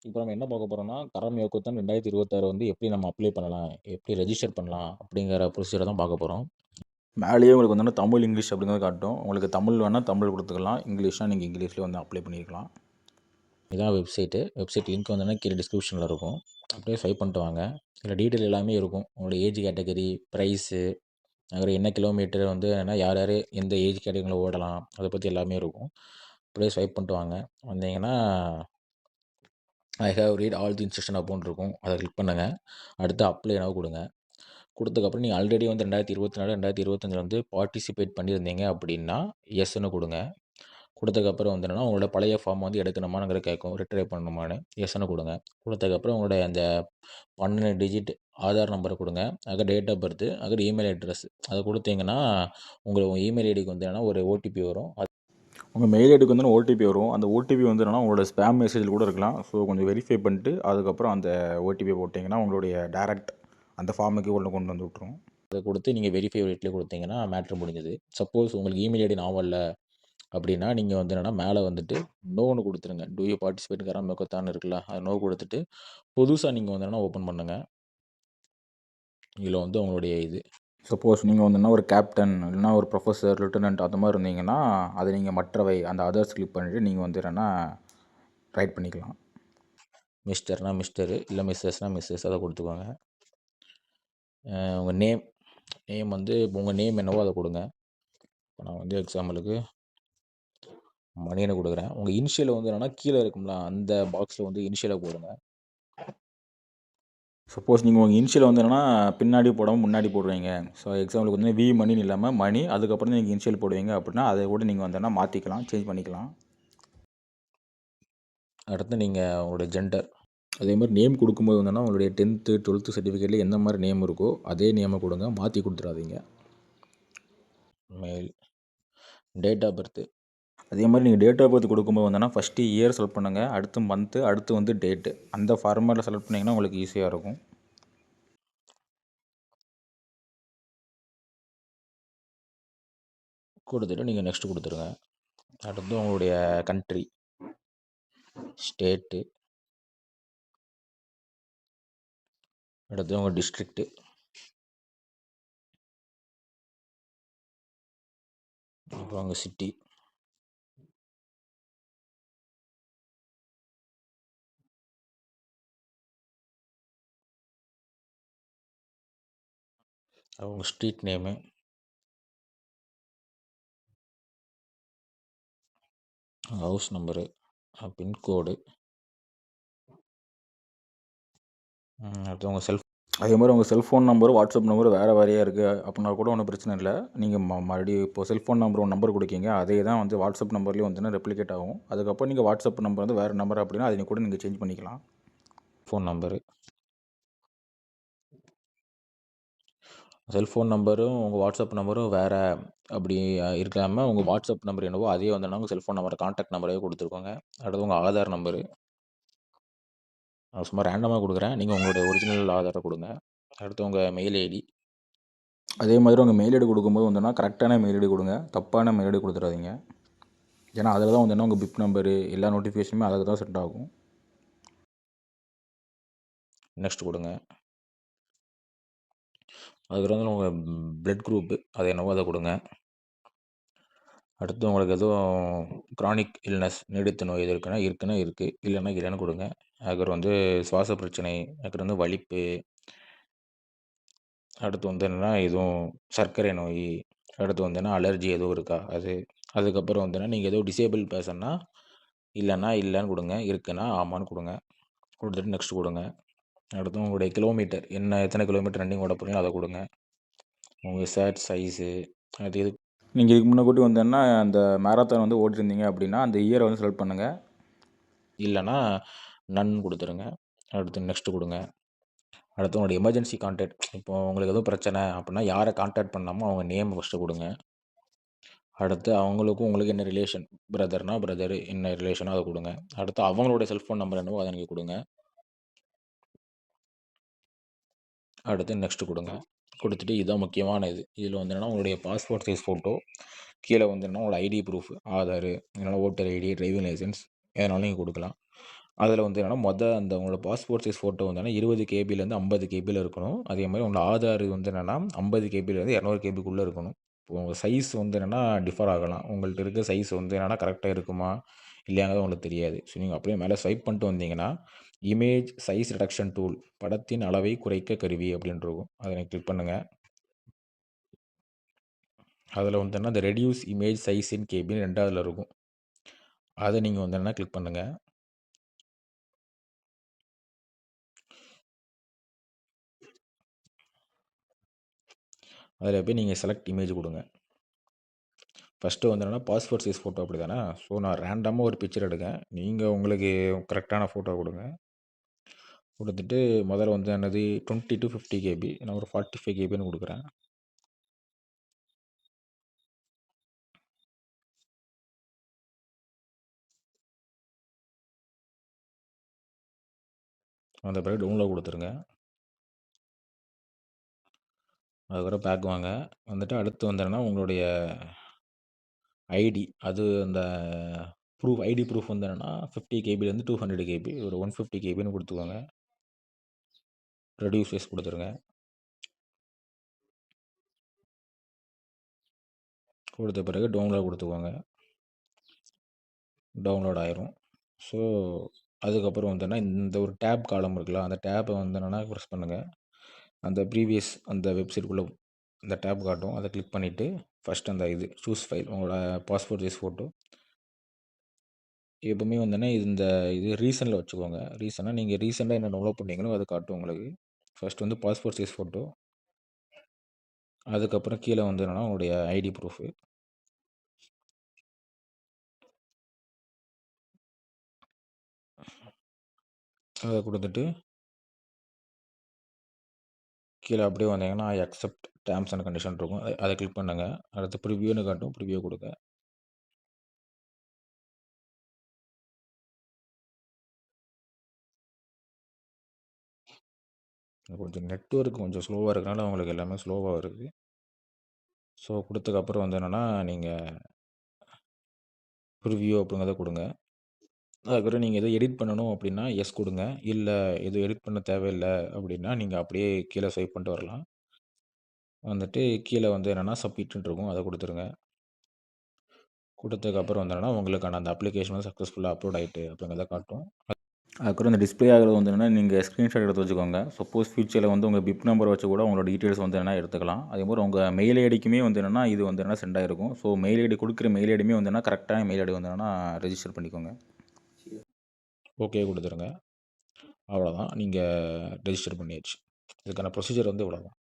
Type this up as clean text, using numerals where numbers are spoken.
இப்போ நம்ம என்ன பார்க்க போறோம்னா, கரம் யோகத்தன் 2026 வந்து எப்படி நம்ம அப்ளை பண்ணலாம்? எப்படி ரெஜிஸ்டர் பண்ணலாம்? அப்படிங்கிற ப்ரொசீஜர தான் பார்க்க போறோம். மேலேயே உங்களுக்கு வந்து தமிழ், இங்கிலீஷ் அப்படிங்கிறது காட்டும். உங்களுக்கு தமிழ் வேணா தமிழ் குடுத்துக்கலாம். இங்கிலீஷ்னா நீங்க இங்கிலீஷ்லயே வந்து அப்ளை பண்ணிக்கலாம். இதான் வெப்சைட்டு. வெப்சைட் லிங்க் வந்து கீழ டிஸ்கிரிப்ஷன்ல இருக்கும். அப்படியே ஸ்வைப் பண்ணிட்டு வாங்க. இதில டீட்டெயில் எல்லாமே இருக்கும். உங்களோட ஏஜ் கேட்டகரி, பிரைஸு, அதுக்கப்புறம் என்ன கிலோமீட்டர் வந்து யார் யார் எந்த ஏஜ் கேட்டகரில ஓடலாம், அத பத்தி எல்லாமே இருக்கும். அப்படியே ஸ்வைப் பண்ணிட்டு வாங்க. வந்தீங்கன்னா I have read all the instruction அபோன்னு இருக்கும். அத கிளிக் பண்ணுங்க. அடுத்து அப்ளை நவ் குடுங்க. குடுத்ததுக்கப்புறம் நீங்க ஆல்ரெடி வந்து 2024, 2025ல வந்து பார்ட்டிசிபேட் பண்ணியிருந்தீங்க அப்படின்னா, எஸ்ன்னு குடுங்க. குடுத்ததுக்கப்புறம் வந்து உங்களோட பழைய ஃபார்ம் வந்து எடுக்கணுமாங்கிற கேட்கும். ரிட்ரைவ் பண்ணணுமான்னு. எஸ்ன்னு குடுங்க. குடுத்ததுக்கப்புறம் உங்களுடைய அந்த 12 டிஜிட் ஆதார் நம்பர குடுங்க. அதுக்கு டேட் ஆஃப் பர்த், அதுக்கு இமெயில் அட்ரஸ். அத குடுத்தீங்கன்னா, உங்க இமெயில் ஐடிக்கு வந்து ஒரு ஓடிபி வரும். உங்கள் மெயில் ஐடிக்கு வந்து ஓடிபி வரும். அந்த ஓடிபி வந்து உங்களோட ஸ்பேம் மெசேஜில் கூட இருக்கலாம். ஸோ கொஞ்சம் வெரிஃபை பண்ணிட்டு அதுக்கப்புறம் அந்த ஓடிபி போட்டிங்கன்னா உங்களுடைய டைரக்ட் அந்த ஃபார்முக்கு கொண்டு வந்து விட்டுரும். அத குடுத்து நீங்க வெரிஃபை ரேட்ல குடுத்தீங்கன்னா மேட்டர் முடிஞ்சது. சப்போஸ் உங்களுக்கு இமெயில் ஐடி ஞாபகம் இல்ல அப்படின்னா, நீங்க வந்து மேல வந்துட்டு நோன்னு குடுத்துருங்க. டூ யூ பார்ட்டிசிபேட் கரம் யோகத்தான்னு இருக்குல்ல, அது நோ குடுத்துட்டு புதுசா நீங்க வந்து ஓப்பன் பண்ணுங்க. இதில வந்து உங்களுடைய இது. சப்போஸ் நீங்க வந்து ஒரு கேப்டன் இல்லைனா ஒரு ப்ரொஃபசர், லெஃப்டினன்ட் அந்த மாரி இருந்தீங்கன்னா, அத நீங்க மற்றவை அந்த அதர்ஸ் கிளிக் பண்ணிட்டு நீங்க வந்து ரைட் பண்ணிக்கலாம். மிஸ்டர்னா மிஸ்டரு, இல்ல மிஸ்ஸஸ்னா மிஸ்ஸஸ் அத குடுத்துக்கோங்க. உங்க நேம் நேம் வந்து உங்க நேம் என்னவோ அத குடுங்க. இப்ப நான் வந்து எக்ஸாம்பிளுக்கு மணின்னு குடுக்குறேன். உங்க இனிஷியல் வந்து கீழ இருக்கும்ல, அந்த பாக்ஸ்ல வந்து இனிஷியல போடுங்க. சப்போஸ் நீங்க உங்க இனிஷியல் வந்து பின்னாடி போடாம முன்னாடி போடுவீங்க. ஸோ எக்ஸாம்பிளுக்கு வந்து வி மணின்னு இல்லாம மணி, அதுக்கப்புறம் தான் நீங்க இனிஷியல் போடுவீங்க அப்படின்னா, அத கூட நீங்க வந்து மாத்திக்கலாம். சேஞ்ச் பண்ணிக்கலாம். அடுத்து நீங்க உங்களுடைய ஜெண்டர். அதே மாரி நேம் குடுக்கும்போது உங்களுடைய 10த், 12த் சர்டிஃபிகேட்ல எந்த மாரி நேம் இருக்கோ, அதே நேம குடுங்க. மாத்தி குடுத்துறாதீங்க. மெயில். Date of birth. அதே மாரி நீங்க டேட் ஆஃப் பர்த் குடுக்கும்போது ஃபர்ஸ்ட்டு இயர் செலக்ட் பண்ணுங்க. அடுத்து மந்த்து, அடுத்து வந்து டேட்டு. அந்த ஃபார்மேட்ல செலக்ட் பண்ணீங்கன்னா உங்களுக்கு ஈஸியா இருக்கும். குடுத்துட்டு நீங்க நெக்ஸ்ட் குடுத்துருங்க. அடுத்து உங்களுடைய கண்ட்ரி, ஸ்டேட்டு, அடுத்து உங்க டிஸ்ட்ரிக்ட், அப்புறம் உங்க சிட்டி, உங்க street name, house number, pin code, அடுத்து உங்க அதே மாரி உங்க செல்ஃபோன் நம்பரும், வாட்ஸ்அப் நம்பரும் வேற வேறையா இருக்கு அப்படின்னா கூட ஒண்ணும் பிரச்சனை இல்ல. நீங்க மறுபடியும் இப்போ செல்ஃபோன் நம்பர் ஒரு நம்பர் குடுக்கீங்க. அதே தான் வந்து வாட்ஸ்அப் நம்பர்லயும் வந்து ரெப்ளிகேட் ஆகும். அதுக்கப்புறம் நீங்க வாட்ஸ்அப் நம்பர் வந்து வேற நம்பர் அப்படின்னா, அத கூட நீங்க சேஞ்ச் பண்ணிக்கலாம். Phone number. செல்ஃபோன் நம்பரும், உங்க வாட்ஸ்அப் நம்பரும் வேற அப்படி இருக்காம, உங்க வாட்ஸ்அப் நம்பர் என்னவோ அதே வந்து உங்க செல்ஃபோன் நம்பர் கான்டாக்ட் நம்பரவே குடுத்துக்கோங்க. அடுத்து உங்க ஆதார் நம்பரு. நான் சும்மா ரேண்டமா குடுக்குறேன். நீங்க உங்களுடைய ஒரிஜினல் ஆதார குடுங்க. அடுத்து உங்க மெயில் ஐடி. அதே மாதிரி உங்க மெயில் ஐடி குடுக்கும்போது கரெக்ட்டான மெயில் ஐடி குடுங்க. தப்பான மெயில் ஐடி குடுத்துறாதீங்க. ஏன்னா, அதில தான் வந்து உங்க பிப் நம்பரு எல்லா நோட்டிஃபிகேஷனுமே அதுல தான் சென்ட் ஆகும். நெக்ஸ்ட் குடுங்க. அதுக்கப்புறம் உங்க பிளட் குரூப் அது என்னவோ அத குடுங்க. அடுத்து உங்களுக்கு எதுவும் கிரானிக் இல்னஸ் நீடித்த நோய் எதுவும் இருக்குன்னா இருக்கு. இல்லன்னா இல்லன்னு குடுங்க. அதுக்கப்புறம் வந்து சுவாச பிரச்சனை, அப்புறம் வந்து வலிப்பு, அடுத்து வந்து எதுவும் சர்க்கரை நோய், அடுத்து வந்து அலர்ஜி எதுவும் இருக்கா அது. அதுக்கப்புறம் வந்து நீங்க ஏதோ டிசேபிள் பெர்சன்னா இல்லன்னா இல்லன்னு குடுங்க. இருக்குன்னா ஆமான்னு குடுங்க. குடுத்துட்டு நெக்ஸ்ட் குடுங்க. அடுத்து உங்களுடைய கிலோமீட்டர் எத்தனை கிலோமீட்டர் ரன்னிங் ஓட போறீங்களோ அத குடுங்க. உங்க ஷர்ட் சைஸு அது எது நீங்க இதுக்கு முன்னக்கூட்டி அந்த மேரத்தான் வந்து ஓடிருந்தீங்க அப்படின்னா, அந்த இயர வந்து செலக்ட் பண்ணுங்க. இல்லன்னா நன் குடுத்துருங்க. அடுத்து நெக்ஸ்ட் குடுங்க. அடுத்து உங்களுடைய எமர்ஜென்சி கான்டாக்ட். இப்போ உங்களுக்கு எதுவும் பிரச்சனை அப்படின்னா, யார கான்டாக்ட் பண்ணலாமோ அவங்க நேம் ஃபர்ஸ்ட்டு குடுங்க. அடுத்து அவங்களுக்கும் உங்களுக்கு என்ன ரிலேஷன்? பிரதர்னா பிரதர் என்ன ரிலேஷனோ அத குடுங்க. அடுத்து அவங்களுடைய செல்ஃபோன் நம்பர் என்னவோ அத நீங்க குடுங்க. அடுத்து நெக்ஸ்ட் குடுங்க. குடுத்துட்டு இதுதான் முக்கியமான இது. இதில வந்து உங்களுடைய பாஸ்போர்ட் சைஸ் ஃபோட்டோ, கீழ வந்து உங்களோட ஐடி ப்ரூஃப், ஆதாரு, இல்லன்னா ஓட்டர் ஐடி, டிரைவிங் லைசென்ஸ் எதுனாலும் நீங்க குடுக்கலாம். அதில வந்து என்னன்னா, அந்த உங்களோட பாஸ்போர்ட் சைஸ் ஃபோட்டோ வந்து 20 கேபிலேருந்து 50 கேபில இருக்கணும். அதே மாரி உங்களோட ஆதார் வந்து என்னன்னா, 50 கேபிலேருந்து 200 கேபிக்குள்ள இருக்கணும். இப்போ உங்க சைஸ் வந்து என்னன்னா, டிஃபர் ஆகலாம். உங்கள்ட்ட இருக்க சைஸ் வந்து என்னன்னா, கரெக்ட்டா இருக்குமா? இல்லையாங்கிறது உங்களுக்கு தெரியாது. ஸோ, நீங்க அப்படியே மேல ஸ்வைப் பண்ணிட்டு வந்தீங்கன்னா, இமேஜ் சைஸ் ரிடக்ஷன் டூல் படத்தின் அளவை குறைக்க கருவி அப்படின்னு இருக்கும். அத நீங்க கிளிக் பண்ணுங்க. அதில வந்து என்னன்னா, அந்த ரெடியூஸ் இமேஜ் சைஸ் இன் கேபின்னு 2வதுல இருக்கும். அத நீங்க வந்து என்னன்னா கிளிக் பண்ணுங்க. அதில போய் நீங்க செலக்ட் இமேஜ் குடுங்க. ஃபர்ஸ்ட்டு வந்து என்னன்னா, பாஸ்போர்ட் சைஸ் ஃபோட்டோ அப்படிதானே? ஸோ, நான் ரேண்டமா ஒரு பிக்சர் எடுக்கேன். நீங்க உங்களுக்கு கரெக்ட்டான ஃபோட்டோ குடுங்க. குடுத்துட்டு முதல்ல வந்து என்னது 20 டூ 50 கேபி. நான் ஒரு 45 கேபின்னு குடுக்குறேன். அந்த பிறகு டவுன்லோட் குடுத்துருங்க. அதுக்கப்புறம் பேக் வாங்க. வந்துட்டு அடுத்து வந்து என்னன்னா, உங்களுடைய ஐடி அது அந்த ஐடி ப்ரூஃப் வந்து என்னன்னா, 50 கேபிலேருந்து 200 கேபி. ஒரு 150 கேபின்னு குடுத்துக்கோங்க. ரெடியூஸ் சைஸ் குடுத்துருங்க. குடுத்த பிறகு டவுன்லோட் குடுத்துக்கோங்க. டவுன்லோட் ஆயிரும். ஸோ, அதுக்கப்புறம் வந்து இந்த ஒரு டேப் காலம் இருக்குல்ல, அந்த டேப்ப வந்து என்னன்னா பிரஸ் பண்ணுங்க. அந்த ப்ரீவியஸ் அந்த வெப்சைட்குள்ள அந்த டேப் காட்டும். அத கிளிக் பண்ணிட்டு, ஃபர்ஸ்ட் அந்த இது சூஸ் ஃபைல் உங்களோட பாஸ்போர்ட் சைஸ் ஃபோட்டோ. எப்பவுமே வந்து இது ரீசன்ல வச்சுக்கோங்க. நீங்க ரீசென்ட்டா என்ன டவுன்லோட் பண்ணீங்களோ அது காட்டும் உங்களுக்கு. ஃபர்ஸ்ட் வந்து பாஸ்போர்ட் சைஸ் ஃபோட்டோ. அதுக்கப்புறம் கீழ வந்து என்னன்னா, உங்களுடைய ஐடி ப்ரூஃப். அத குடுத்துட்டு கீழ அப்படியே வந்தீங்கன்னா, I accept terms and condition இருக்கும். அத கிளிக் பண்ணுங்க. அடுத்து ப்ரிவியூன்னு காட்டும். ப்ரிவியூ குடுங்க. கொஞ்சம் நெட்வொர்க் கொஞ்சம் ஸ்லோவா இருக்கனால உங்களுக்கு எல்லாமே ஸ்லோவா வருது. ஸோ, குடுத்ததுக்கப்புறம் வந்து என்னன்னா, நீங்க ப்ரிவியூ அப்படிங்கிறத குடுங்க. அதுக்கப்புறம் நீங்க எதுவும் எடிட் பண்ணணும் அப்படின்னா, எஸ் குடுங்க. இல்ல எதுவும் எடிட் பண்ண தேவையில்ல அப்படின்னா, நீங்க அப்படியே கீழ ஸ்வைப் பண்ணிட்டு வரலாம். வந்துட்டு கீழ வந்து என்னன்னா, சப்மிட்ன்னு இருக்கும். அத குடுத்துருங்க. குடுத்ததுக்கப்புறம் வந்து என்னன்னா, உங்களுக்கான அந்த அப்ளிகேஷன் வந்து சக்சஸ்ஃபுல்லா அப்லோட் ஆயிட்டு அப்படிங்கிறத காட்டும். அதுக்கப்புறம் இந்த டிஸ்ப்ளே ஆகுறது வந்து என்னன்னா, நீங்க ஸ்க்ரீன்ஷாட் எடுத்து வச்சுக்கோங்க. சப்போஸ் ஃபியூச்சர்ல வந்து உங்க பிப் நம்பர் வச்சு கூட உங்களோட டீட்டெயில்ஸ் வந்து என்னன்னா எடுத்துக்கலாம். அதேமாரி உங்க மெயில் ஐடிக்குமே வந்து என்னன்னா, இது வந்து என்னன்னா சென்ட் ஆயிருக்கும். ஸோ, மெயில் ஐடி குடுக்குற மெயில் ஐடியுமே வந்து என்னன்னா, கரெக்ட்டான மெயில் ஐடி வந்து என்னன்னா ரெஜிஸ்டர் பண்ணிக்கோங்க. ஓகே குடுத்துருங்க. அவ்வளோதான். நீங்க ரெஜிஸ்டர் பண்ணியாச்சு. இதுக்கான ப்ரொசீஜர் வந்து இவ்வளோதான்.